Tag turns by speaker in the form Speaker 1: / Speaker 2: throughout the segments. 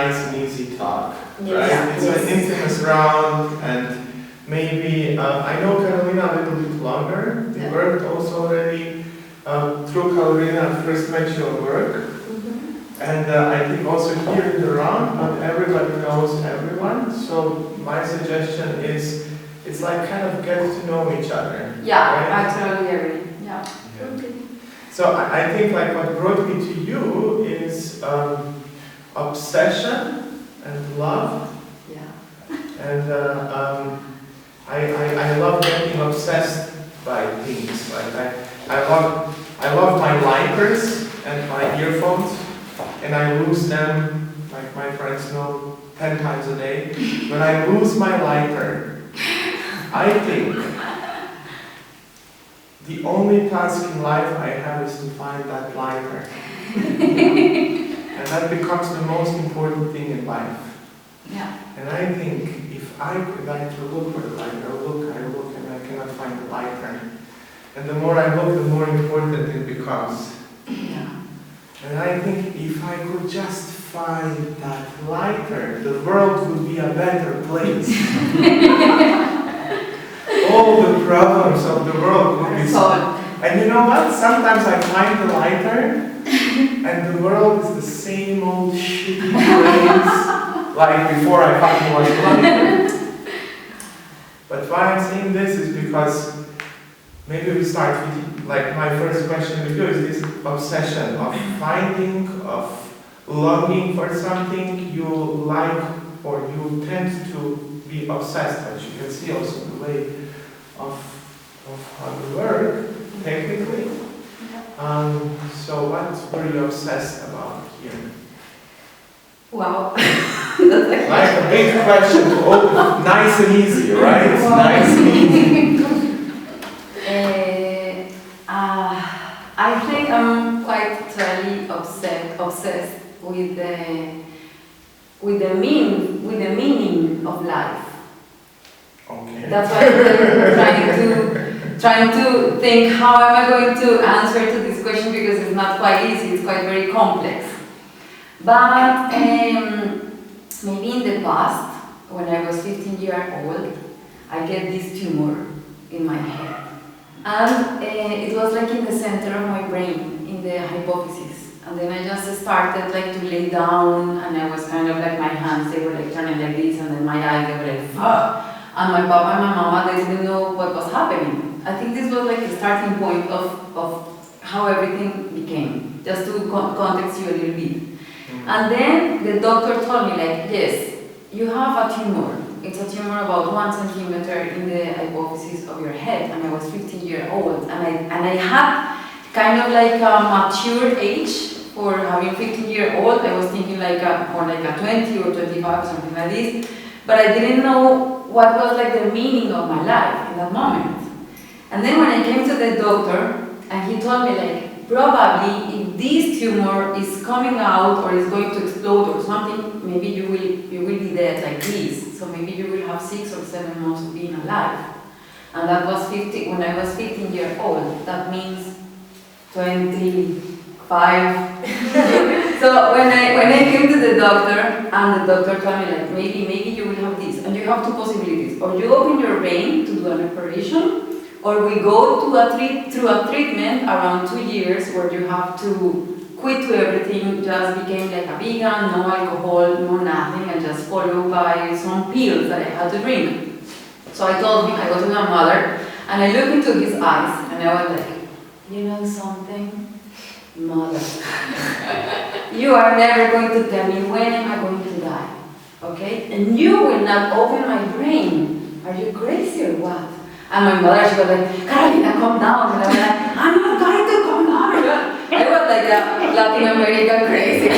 Speaker 1: nice and easy talk,
Speaker 2: Yes.
Speaker 1: right?
Speaker 2: Yeah.
Speaker 1: It's an intimate round, and maybe, I know Carolina a little bit longer. We worked also already through Carolina. I first met you at work. And I think also here in the round, not everybody knows everyone. So my suggestion is, it's like kind of get to know each other.
Speaker 2: Yeah,
Speaker 1: right?
Speaker 2: I totally agree. Yeah. Okay.
Speaker 1: So I think like what brought me to you is obsession and love.
Speaker 2: Yeah.
Speaker 1: And I love getting obsessed by things. Like I love my LiTE'Hers and my earphones, and I lose them, like my friends know, 10 times a day. When I lose my LiTE'Her, I think the only task in life I have is to find that LiTE'Her. And that becomes the most important thing in life.
Speaker 2: Yeah.
Speaker 1: And I think if I could like to look for the LiTE'Her, I look, and I cannot find the LiTE'Her. And the more I look, the more important it becomes.
Speaker 2: Yeah.
Speaker 1: And I think if I could just find that LiTE'Her, the world would be a better place. All the problems of the world would be solved. And you know what? Sometimes I find the LiTE'Her, and the world is the same old shitty place like before I fucking was LiTE'Her. But why I'm saying this is because maybe we start with, like, my first question with you is this obsession of finding, of longing for something you like, or you tend to be obsessed, which you can see also the way of how you work, technically. So what were you obsessed about here?
Speaker 2: Wow.
Speaker 1: Like a big question to open, nice and easy, right?
Speaker 2: Wow.
Speaker 1: Nice and easy.
Speaker 2: I think I'm quite totally obsessed with the meaning of life.
Speaker 1: Okay.
Speaker 2: That's why I'm trying to think how am I going to answer to this question, because it's not quite easy, it's quite very complex. But maybe in the past, when I was 15 years old, I get this tumor in my head. And it was like in the center of my brain, in the hypophysis. And then I just started like to lay down, and I was kind of like, my hands, they were like turning like this, and then my eyes, they were like, fuck. And my papa and my mama, they didn't know what was happening. I think this was like the starting point of how everything became, just to context you a little bit. And then the doctor told me like, yes, you have a tumor. It's a tumor about 1 centimeter in the hypophysis of your head. And I was 15 years old, and I had kind of like a mature age for having 15 years old. I was thinking like more like a 20 or 25, something like this. But I didn't know what was like the meaning of my life in that moment. And then when I came to the doctor, and he told me like, probably if this tumor is coming out or is going to explode or something, maybe you will be dead like this. So maybe you will have 6 or 7 months of being alive. And that was when I was 15 years old. That means 25. So when I came to the doctor, and the doctor told me like, maybe you will have this, and you have 2 possibilities: or you open your vein to do an operation, or we go through a treatment around 2 years where you have to quit to everything, just became like a vegan, no alcohol, no nothing, and just followed by some pills that I had to drink. So I told him, I was with my mother, and I looked into his eyes, and I was like, you know something, mother, you are never going to tell me when am I going to die, okay? And you will not open my brain. Are you crazy or what? And my mother, she was like, Carolina, calm down. And I was like, I'm not going to calm down. I was like a Latin American crazy.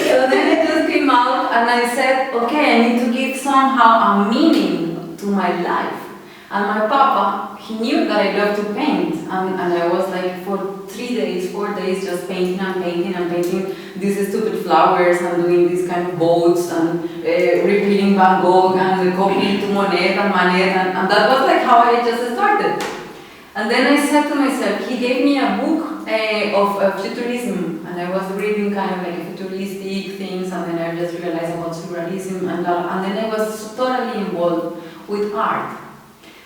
Speaker 2: So then I just came out and I said, okay, I need to give somehow a meaning to my life. And my papa, he knew that I love to paint. And I was like for 3 days, 4 days, just painting and painting and painting these stupid flowers and doing these kind of boats and repeating Van Gogh and copying to Monet and Manet. And that was like how I just started. And then I said to myself, he gave me a book of futurism. And I was reading kind of like futurism just realized about surrealism and then I was totally involved with art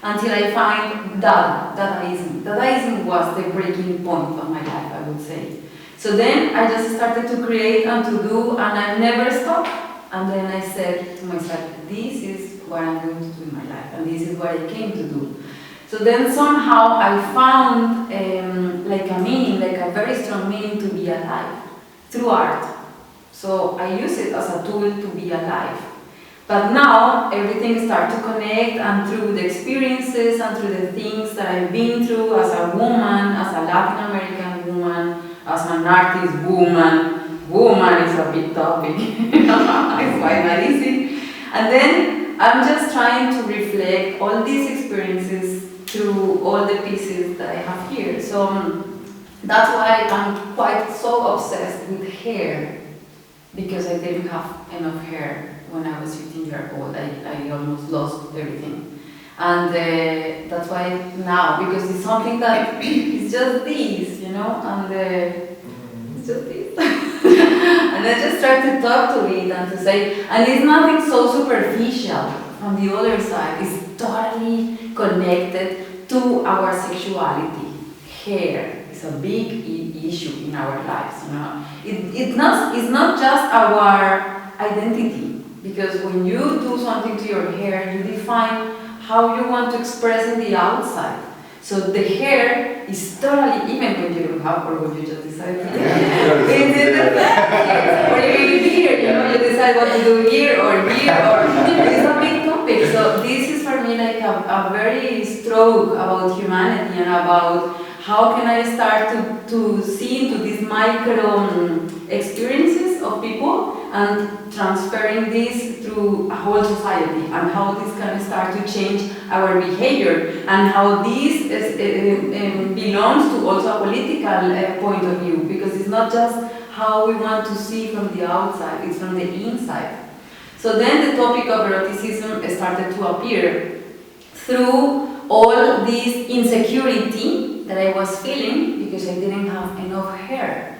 Speaker 2: until I find Dadaism. Dadaism was the breaking point of my life, I would say. So then I just started to create and to do, and I never stopped. And then I said to myself, this is what I'm going to do in my life, and this is what I came to do. So then somehow I found like a meaning, like a very strong meaning to be alive through art. So I use it as a tool to be alive. But now everything starts to connect, and through the experiences and through the things that I've been through as a woman, as a Latin American woman, as an artist woman. Woman is a big topic. It's quite not easy. And then I'm just trying to reflect all these experiences through all the pieces that I have here. So that's why I'm quite so obsessed with hair, because I didn't have enough hair when I was 15 years old. I almost lost everything. And that's why now, because it's something that it's just this, you know, and it's just this. And I just try to talk to it and to say, and it's nothing so superficial from the other side. It's totally connected to our sexuality. Hair is a big issue in our lives, you know. It's not just our identity, because when you do something to your hair, you define how you want to express in the outside. So the hair is totally, even when you don't have or when you just decide to do it. Or even here, you know, you decide what to do here or it's a big topic. So this is for me like a very stroke about humanity and about how can I start to see into these micro experiences of people and transferring this through a whole society, and how this can start to change our behavior, and how this belongs to also a political point of view, because it's not just how we want to see from the outside, it's from the inside. So then the topic of eroticism started to appear through all this insecurity that I was feeling because I didn't have enough hair.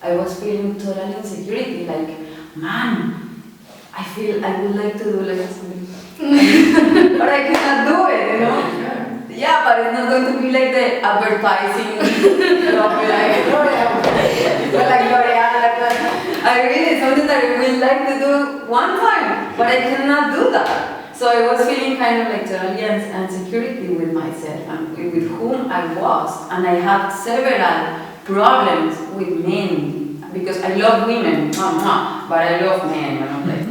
Speaker 2: I was feeling total insecurity, like, man, I feel I would like to do like something, but I cannot do it, you know? Yeah, but it's not going to be like the advertising, like L'Oreal, I really, something that I would like to do one time, but I cannot do that. So I was feeling kind of like totally insecurity with myself and with whom I was, and I had several problems with men. Because I love women, but I love men, you know, like,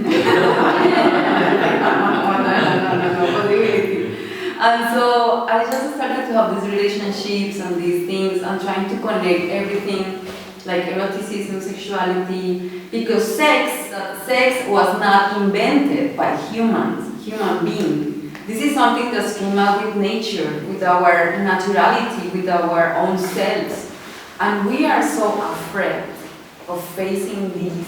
Speaker 2: possibility. And so I just started to have these relationships and these things and trying to connect everything, like eroticism, sexuality, because sex was not invented by human beings. This is something that came out with nature, with our naturality, with our own selves. And we are so afraid of facing this,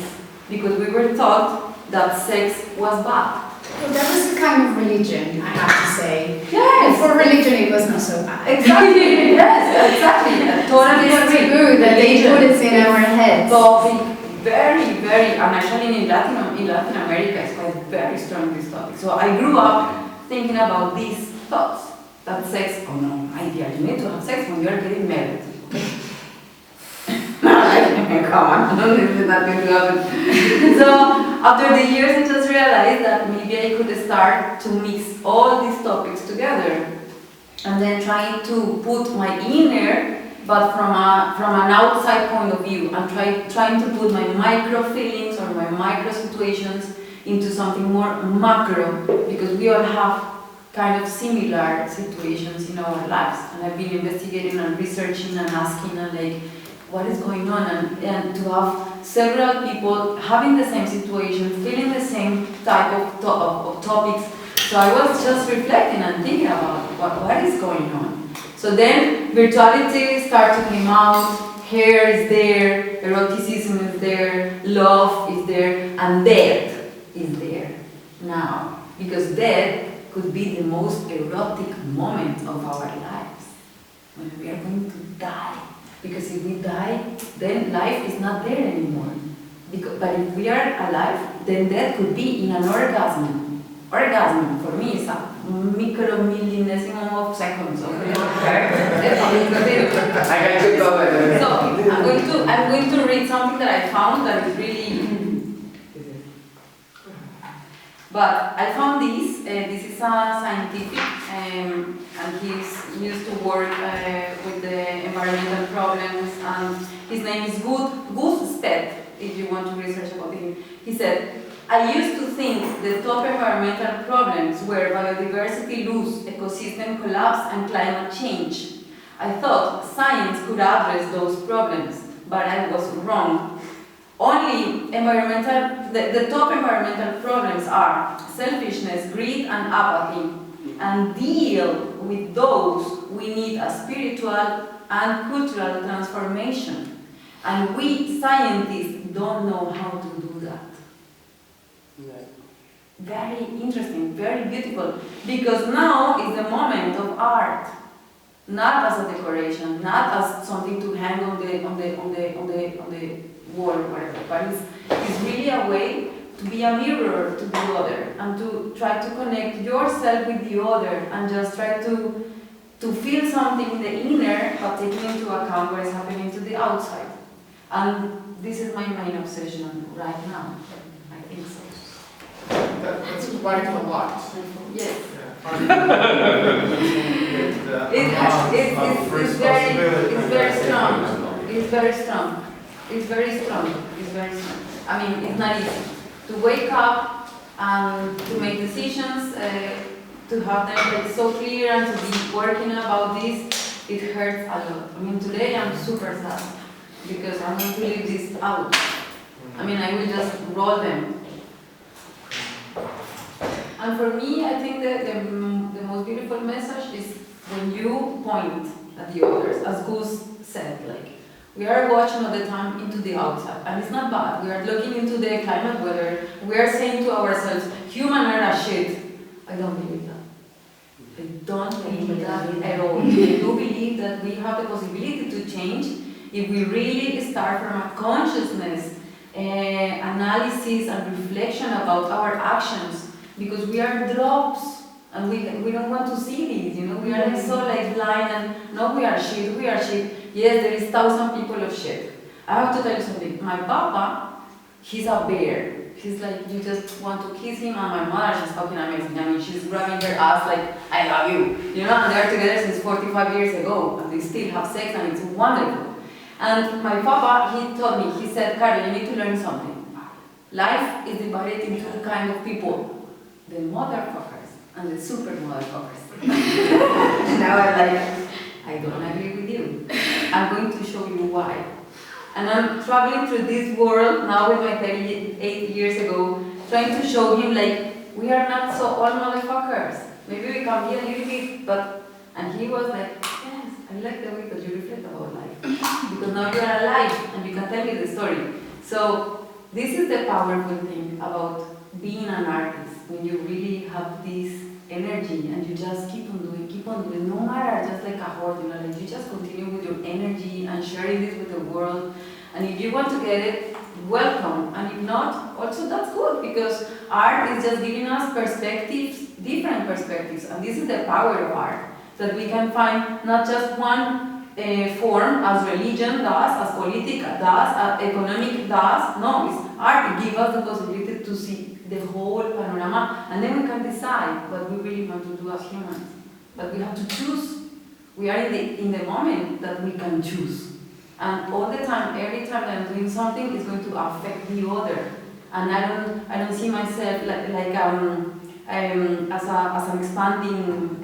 Speaker 2: because we were taught that sex was bad.
Speaker 3: Well, that was a kind of religion, I have to say.
Speaker 2: Yes.
Speaker 3: For religion, it was not so bad.
Speaker 2: Exactly. Yes, exactly. I totally agree.
Speaker 3: Taboo that they put it in our heads.
Speaker 2: Topic, very, very, and actually in Latin America, it's quite very strong this topic. So I grew up thinking about these thoughts that sex. Oh no, ideally, you need to have sex when you are getting married. Come on, this is not going to happen. So after the years, I just realized that maybe I could start to mix all these topics together, and then trying to put my inner, but from an outside point of view, and trying to put my micro feelings or my micro situations into something more macro, because we all have kind of similar situations in our lives, and I've been investigating and researching and asking and like, what is going on, and to have several people having the same situation, feeling the same type of topics. So I was just reflecting and thinking about what is going on. So then virtuality started to come out, hair is there, eroticism is there, love is there, and death is there now. Because death could be the most erotic moment of our lives, when we are going to die. Because if we die, then life is not there anymore. But if we are alive, then that could be in an orgasm. Orgasm for me is a micro-millionesimal of seconds.
Speaker 4: I got to go with it.
Speaker 2: So I'm going to read something that I found that is really. But I found this. This is a scientific, and he's used to work with the environmental problems. And his name is Gus Speth. If you want to research about him, he said, "I used to think the top environmental problems were biodiversity loss, ecosystem collapse, and climate change. I thought science could address those problems, but I was wrong. Only the top environmental problems are selfishness, greed, and apathy. And deal with those, we need a spiritual and cultural transformation. And we scientists don't know how to do that." Very interesting, very beautiful, because now is the moment of art, not as a decoration, not as something to hang on the wall or whatever, but it's really a way to be a mirror to the other and to try to connect yourself with the other and just try to feel something in the inner, but taking into account what is happening to the outside. And this is my main obsession right now. I think so.
Speaker 1: That's quite a lot.
Speaker 2: Yes.
Speaker 1: It's
Speaker 2: very strong. It's very strong. It's very strong. I mean, it's not easy to wake up and to make decisions, to have them like so clear and to be working about this. It hurts a lot. I mean, today I'm super sad because I'm going to leave this out. I mean, I will just roll them. And for me, I think that the most beautiful message is when you point at the others, as Gus said, like, we are watching all the time into the outside, and it's not bad. We are looking into the climate weather. We are saying to ourselves, human are a shit. I don't believe that. I don't believe that at all. I do believe that we have the possibility to change if we really start from a consciousness analysis and reflection about our actions. Because we are drops, and we don't want to see these, you know, we are like so like blind and no, we are shit. Yes, there is 1,000 people of shit. I have to tell you something, my papa, he's a bear. He's like, you just want to kiss him, and my mother, she's fucking amazing. I mean, she's grabbing her ass like, I love you. You know, and they're together since 45 years ago, and they still have sex, and it's wonderful. And my papa, he told me, he said, Carol, you need to learn something. Life is divided into two kinds of people. The motherfuckers and the super motherfuckers. Now I'm like, I don't agree with you. I'm going to show you why. And I'm traveling through this world now with my 38 years ago, trying to show him like, we are not so all motherfuckers. Maybe we can be a little bit, but, and he was like, yes, I like the way that you reflect about life. Because now you are alive and you can tell me the story. So this is the powerful thing about being an artist. When you really have this energy and you just keep on doing, no matter, just like a horse, you know, like you just continue with your energy and sharing this with the world. And if you want to get it, welcome. And if not, also that's good, because art is just giving us perspectives, different perspectives. And this is the power of art, that we can find not just one form as religion does, as politics does, as economic does. No, it's art. It gives us the possibility to see the whole panorama, and then we can decide what we really want to do as humans. But we have to choose. We are in the moment that we can choose. And all the time, every time that I'm doing something, it's going to affect the other. And I don't see myself like as an expanding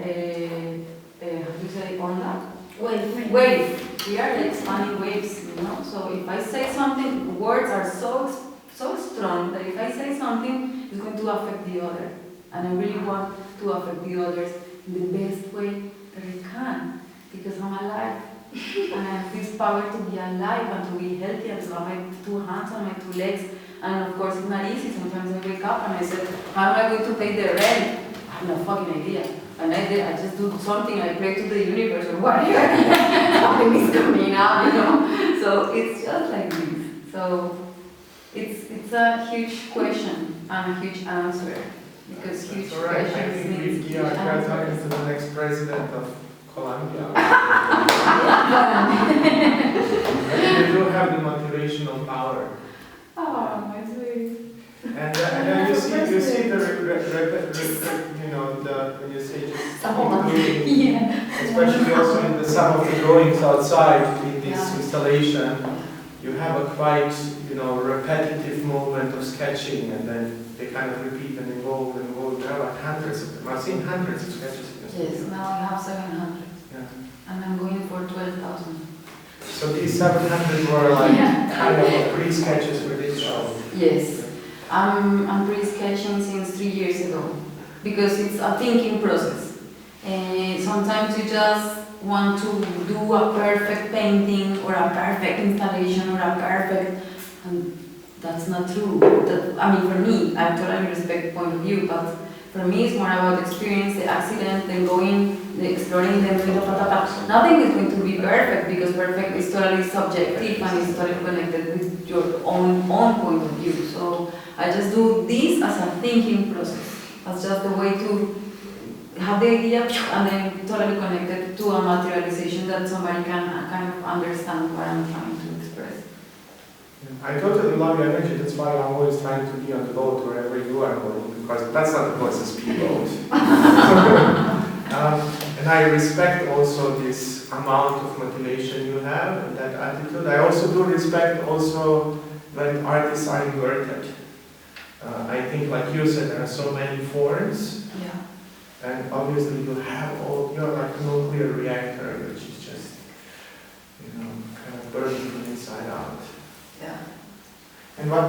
Speaker 2: how do you say onda? Wave. We are like expanding waves, you know. So if I say something, words are so strong that if I say something, it's going to affect the other. And I really want to affect the others in the best way that I can, because I'm alive. And I have this power to be alive and to be healthy and to have my 2 hands and my 2 legs. And of course it's not easy. Sometimes I wake up and I said, how am I going to pay the rent? I have no fucking idea. And I just do something, I pray to the universe or whatever. Something is coming out, you know. So it's just like this. So It's a huge question and a huge answer. Because huge
Speaker 1: That's all right. I
Speaker 2: questions
Speaker 1: think
Speaker 2: means
Speaker 1: we
Speaker 2: huge
Speaker 1: are talking
Speaker 2: answers.
Speaker 1: to the next president of Colombia. You do have the motivational power.
Speaker 2: Oh, my sweet.
Speaker 1: And then you see the, you know, when you say just including,
Speaker 2: Yeah.
Speaker 1: especially also in some of the drawings outside in this installation, you have a quite, you know, repetitive movement of sketching, and then they kind of repeat and evolve and evolve. There are like hundreds of them. I've seen hundreds of sketches in this.
Speaker 2: Yes, now I have 700.
Speaker 1: Yeah.
Speaker 2: And I'm going for 12,000.
Speaker 1: So these 700 were like kind of pre-sketches for this show.
Speaker 2: Yes. I'm pre-sketching since 3 years ago because it's a thinking process. Sometimes you just want to do a perfect painting or a perfect installation or a perfect, and that's not true. I mean, for me, I totally respect the point of view, but for me it's more about experience, the accident, then going, exploring them, nothing is going to be perfect because perfect is totally subjective and is totally connected with your own point of view. So I just do this as a thinking process. That's just the way to have the idea and then totally connected to a materialization that somebody can kind of understand what I'm trying to express.
Speaker 1: I totally love your energy. That's why I'm always trying to be on the boat wherever you are going, because that's not the boat, it's a speedboat. And I respect also this amount of motivation you have and that attitude. I also do respect also when artists are inverted. I think, like you said, there are so many forms, and obviously you have you're like a nuclear reactor, which is just, you know, kind of burning from inside out.
Speaker 2: Yeah.
Speaker 1: And what I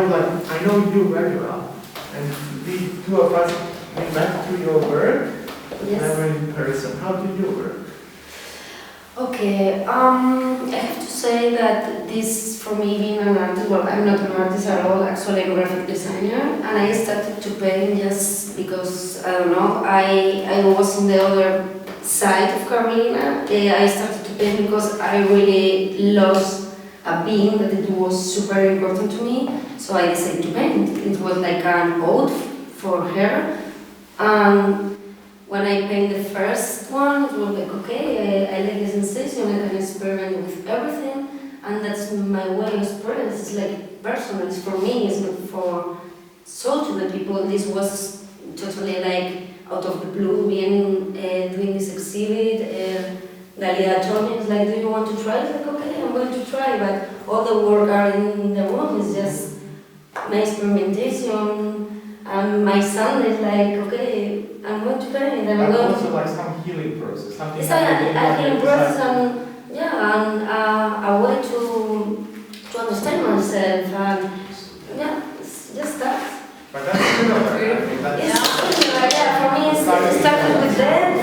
Speaker 1: would like, I know you very well, and we two of us, we met through your work, never in person. How do you work?
Speaker 4: Okay, I have to say that this, for me, being an artist, well, I'm not an artist at all, actually I'm a graphic designer, and I started to paint just because, I don't know, I was in the other side of Carolina. I started to paint because I really lost a being that it was super important to me, so I decided to paint. It was like an oath for her. When I painted the first one, it was like, okay, I like the sensation, I can experiment with everything, and that's my way of express. It's like personal, it's for me, it's not for social people. This was totally like out of the blue, being doing this exhibit. Dalida told me, it's like, do you want to try? It's like, okay, I'm going to try, but all the work are in the room, it's just my experimentation. My son is like, okay, I'm going to paint. I'm
Speaker 1: But
Speaker 4: going
Speaker 1: also
Speaker 4: to...
Speaker 1: like some healing process. Something
Speaker 4: It's a healing process and a way to understand myself. And it's just that.
Speaker 1: But that's similar. I mean,
Speaker 4: For me, it started with that.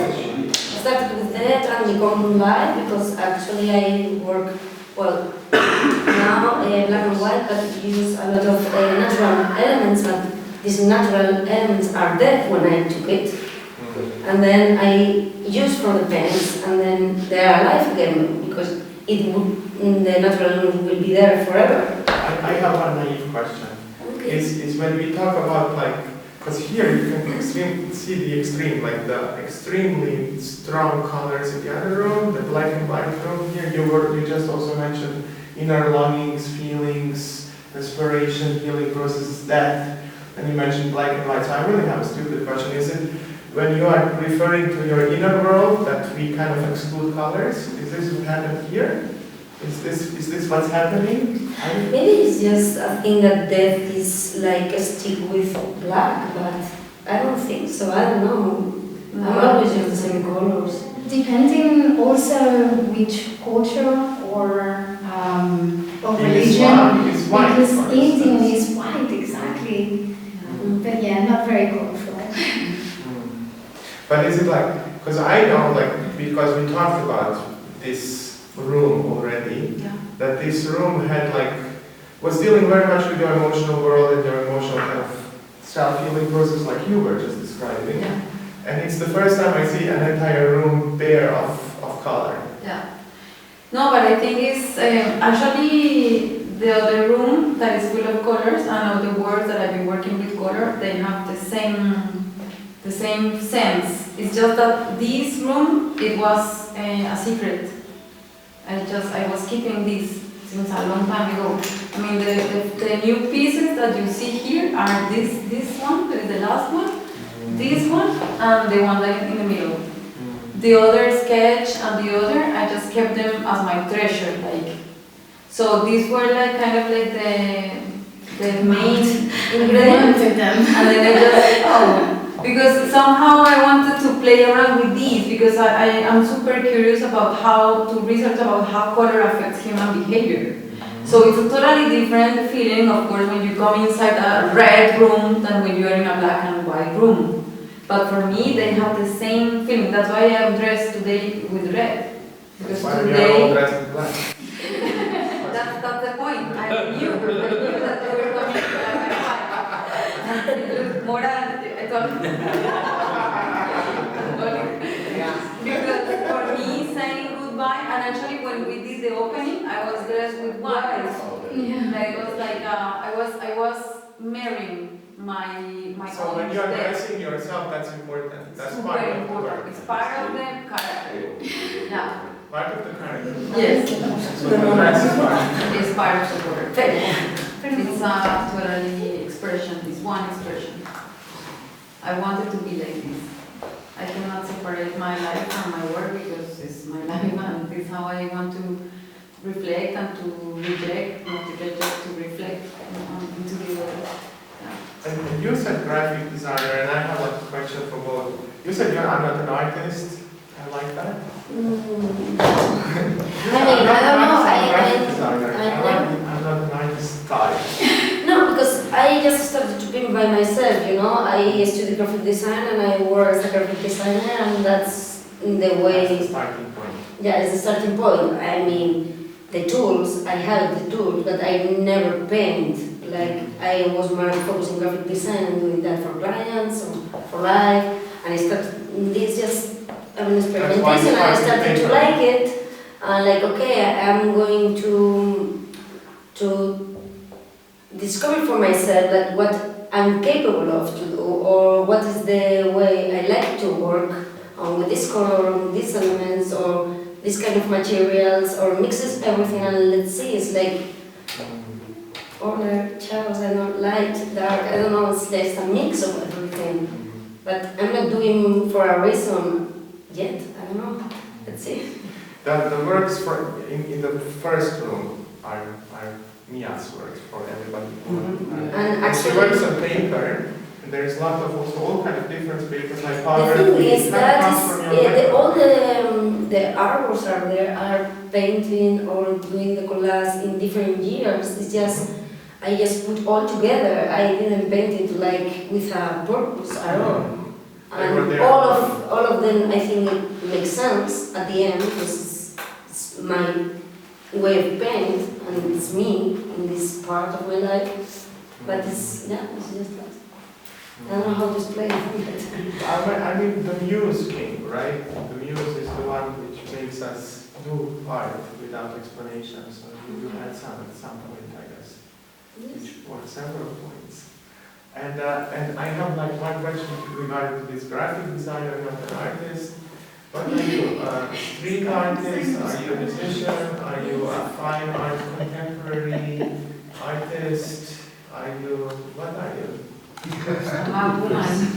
Speaker 4: And become live because actually I work, well, now black and white, but use a lot of natural elements, but these natural elements are dead when I took it. And then I use from the paints, and then they are alive again because the natural element will be there forever.
Speaker 1: I have one naive question.
Speaker 4: Okay.
Speaker 1: Is when we talk about like, because here you can see the extreme, like the extremely strong colors in the other room, the black and white room. Here you just also mentioned inner longings, feelings, inspiration, healing processes, death, and you mentioned black and white. So I really have a stupid question. Is it when you are referring to your inner world that we kind of exclude colors? Is this what happened here? Is this what's happening?
Speaker 4: Maybe it's just a thing that death is like a stick with black, but I don't think so. I don't know. I'm always use the same colors.
Speaker 3: Depending also which culture or religion,
Speaker 1: It's white,
Speaker 3: because Indian is white, exactly. But yeah, not very colorful.
Speaker 1: But is it like, because I know, like, because we talked about this room already, that this room had like, was dealing very much with your emotional world and your emotional kind of self-healing process like you were just describing.
Speaker 2: Yeah.
Speaker 1: And it's the first time I see an entire room bare of color.
Speaker 2: Yeah. No, but I think it's actually the other room that is full of colors, and all the words that I've been working with color, they have the same sense. It's just that this room, it was a secret. I was keeping this since a long time ago. I mean, the new pieces that you see here are this one, that is the last one, this one, and the one that is in the middle. The other sketch and the other, I just kept them as my treasure, like. So these were like kind of like the main ingredients, and then I just because somehow I wanted to play around with these because I am super curious about how to research about how color affects human behavior. So it's a totally different feeling, of course, when you come inside a red room than when you are in a black and white room. But for me, they have the same feeling. That's why I'm dressed today with red. Because today,
Speaker 1: all dressed in black.
Speaker 2: that's the point. I knew that they were coming to black and white. It looked more than I thought. Because for me, saying goodbye, and actually when we did the opening, I was dressed with white. Like, it was like I was marrying my
Speaker 1: So
Speaker 2: own
Speaker 1: when you are
Speaker 2: step.
Speaker 1: dressing yourself, that's important. That's
Speaker 2: Super
Speaker 1: part of the
Speaker 2: important.
Speaker 1: work.
Speaker 2: It's part of the character. Yeah.
Speaker 1: Part of the character.
Speaker 2: Yes.
Speaker 1: So the dress is part.
Speaker 2: It's part of the work. It's a totally expression. It's one expression. I wanted to be like this. I cannot separate my life from my work because it's my life and this is how I want to reflect and to reject, not to reject, to reflect into the world.
Speaker 1: And you said graphic designer, and I have a question for both. You said I'm not an artist. I like that.
Speaker 4: I mean, I don't know.
Speaker 1: I'm not an artist type.
Speaker 4: No, because I just started to paint by myself, you know. I studied graphic design and I work as a graphic designer, and that's the way.
Speaker 1: That's the starting point.
Speaker 4: Yeah, it's the starting point. I mean, the tools, I have the tools, but I never paint. Like, I was more focused on graphic design and doing that for clients or for life, and I started this just an experimentation, and I started to like it. And like, okay, I'm going to discover for myself like what I'm capable of to do, or what is the way I like to work with this color, or these elements, or this kind of materials, or mixes everything, and let's see, it's like order, chaos, I don't light, dark, I don't know, it's just a mix of everything. But I'm not doing for a reason yet, I don't know, let's see.
Speaker 1: The works in the first room are Mia's works for everybody.
Speaker 4: And actually,
Speaker 1: she works on paper, and there's lots of also all kind of different papers like
Speaker 4: the
Speaker 1: powder.
Speaker 4: thing is that all the artworks are there are painting or doing the collage in different years. It's just I just put all together. I didn't paint it like with a purpose at all. And all of them, I think it makes sense at the end because it's my way of paint and it's me in this part of my life. But it's just that. I don't know how to explain it.
Speaker 1: I mean, the muse came, right? The muse is the one which makes us do art without explanation. So you had some at some point, I guess, which were several points. And I have like one question regarding to this graphic designer, not an artist. What are you? Street artist? Are you a musician? Are you a fine art contemporary artist? Are you? What are you?
Speaker 2: I'm a woman.